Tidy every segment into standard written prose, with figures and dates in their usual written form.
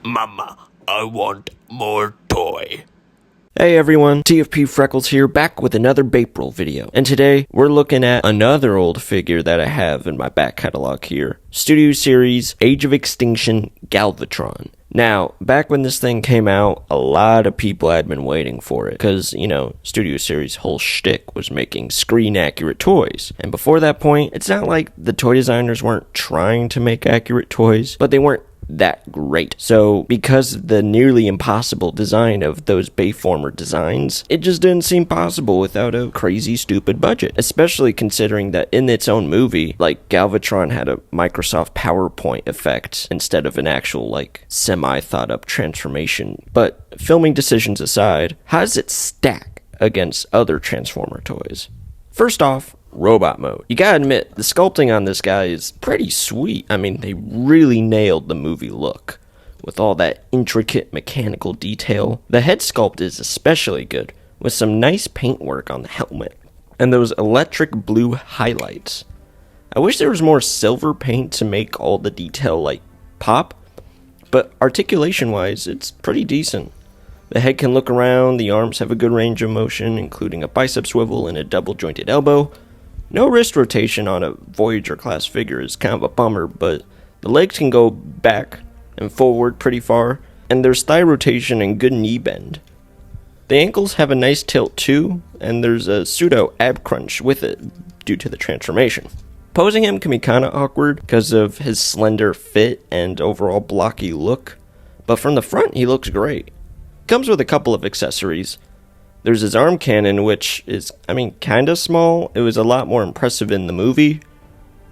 Mama, I want more toy. Hey everyone, TFP Freckles here, back with another Baypril video. And today, we're looking at another old figure that I have in my back catalog here. Studio Series Age of Extinction Galvatron. Now, back when this thing came out, a lot of people had been waiting for it. Because, Studio Series' whole shtick was making screen-accurate toys. And before that point, it's not like the toy designers weren't trying to make accurate toys, but they weren't that great. So because of the nearly impossible design of those Bayformer designs, it just didn't seem possible without a crazy stupid budget, especially considering that in its own movie, Galvatron had a Microsoft PowerPoint effect instead of an actual semi thought up transformation. But filming decisions aside, how does it stack against other Transformer toys? First off, robot mode. You gotta admit, the sculpting on this guy is pretty sweet. I mean, they really nailed the movie look with all that intricate mechanical detail. The head sculpt is especially good, with some nice paintwork on the helmet and those electric blue highlights. I wish there was more silver paint to make all the detail pop, but articulation wise, it's pretty decent. The head can look around, the arms have a good range of motion, including a bicep swivel and a double jointed elbow. No wrist rotation on a Voyager class figure is kind of a bummer, but the legs can go back and forward pretty far, and there's thigh rotation and good knee bend. The ankles have a nice tilt too, and there's a pseudo ab crunch with it due to the transformation. Posing him can be kinda awkward because of his slender fit and overall blocky look, but from the front he looks great. Comes with a couple of accessories. There's his arm cannon, which is, kinda small. It was a lot more impressive in the movie,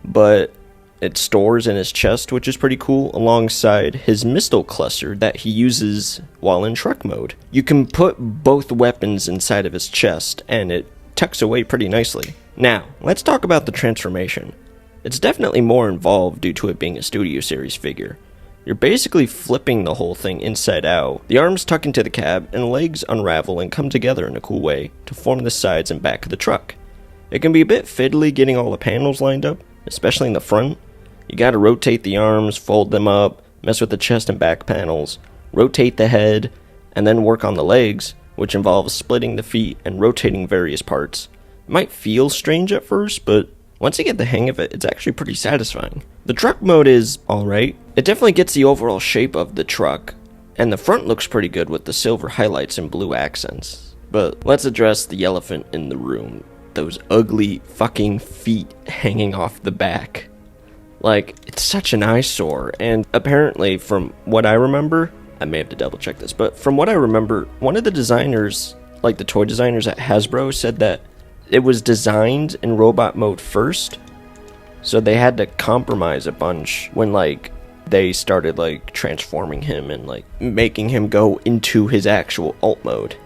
but it stores in his chest, which is pretty cool, alongside his missile cluster that he uses while in truck mode. You can put both weapons inside of his chest, and it tucks away pretty nicely. Now, let's talk about the transformation. It's definitely more involved due to it being a Studio Series figure. You're basically flipping the whole thing inside out. The arms tuck into the cab, and the legs unravel and come together in a cool way to form the sides and back of the truck. It can be a bit fiddly getting all the panels lined up, especially in the front. You gotta rotate the arms, fold them up, mess with the chest and back panels, rotate the head, and then work on the legs, which involves splitting the feet and rotating various parts. It might feel strange at first, but once you get the hang of it, it's actually pretty satisfying. The truck mode is alright. It definitely gets the overall shape of the truck, and the front looks pretty good with the silver highlights and blue accents. But let's address the elephant in the room. Those ugly fucking feet hanging off the back. It's such an eyesore, and apparently from what I remember, I may have to double check this, but from what I remember, one of the designers, the toy designers at Hasbro, said that it was designed in robot mode first, so they had to compromise a bunch when they started transforming him and making him go into his actual alt mode.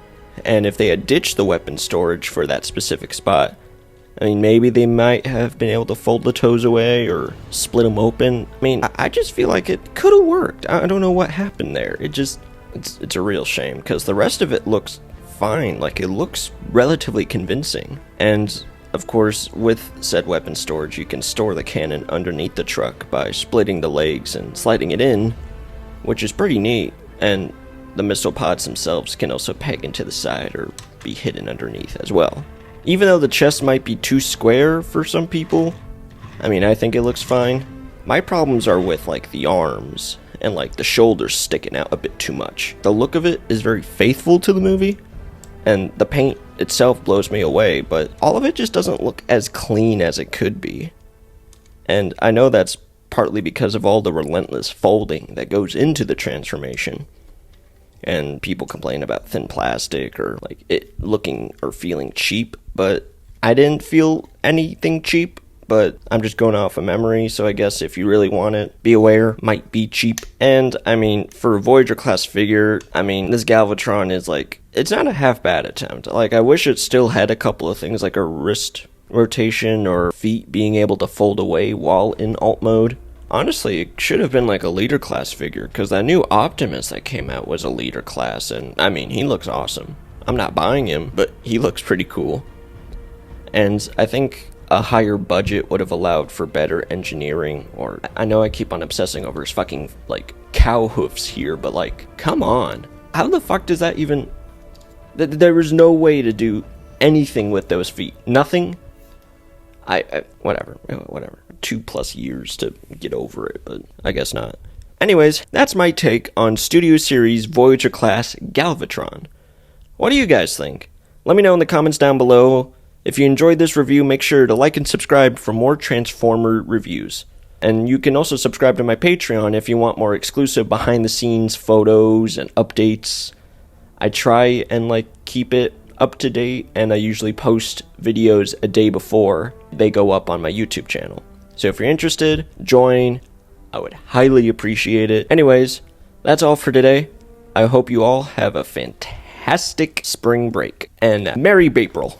And if they had ditched the weapon storage for that specific spot, maybe they might have been able to fold the toes away or split them open. I just feel like it could have worked. I don't know what happened there. It's a real shame, because the rest of it looks fine. It looks relatively convincing. And of course, with said weapon storage, you can store the cannon underneath the truck by splitting the legs and sliding it in, which is pretty neat. And the missile pods themselves can also peg into the side or be hidden underneath as well. Even though the chest might be too square for some people, I think it looks fine. My problems are with the arms and the shoulders sticking out a bit too much. The look of it is very faithful to the movie, and the paint itself blows me away, but all of it just doesn't look as clean as it could be. And I know that's partly because of all the relentless folding that goes into the transformation. And people complain about thin plastic or it looking or feeling cheap, but I didn't feel anything cheap. But I'm just going off of memory, so I guess if you really want it, be aware, might be cheap. And, for a Voyager class figure, this Galvatron is, it's not a half-bad attempt. I wish it still had a couple of things, like a wrist rotation or feet being able to fold away while in alt mode. Honestly, it should have been a leader class figure, because that new Optimus that came out was a leader class, and, he looks awesome. I'm not buying him, but he looks pretty cool. And I think a higher budget would have allowed for better engineering. Or I know I keep on obsessing over his fucking like cow hoofs here, but like, come on, how the fuck does that even? There was no way to do anything with those feet. Nothing. Whatever. 2+ years to get over it, but I guess not. Anyways, that's my take on Studio Series Voyager Class Galvatron. What do you guys think? Let me know in the comments down below. If you enjoyed this review, make sure to like and subscribe for more Transformer reviews. And you can also subscribe to my Patreon if you want more exclusive behind-the-scenes photos and updates. I try and keep it up to date, and I usually post videos a day before they go up on my YouTube channel. So if you're interested, join. I would highly appreciate it. Anyways, that's all for today. I hope you all have a fantastic spring break, and Merry Baypril.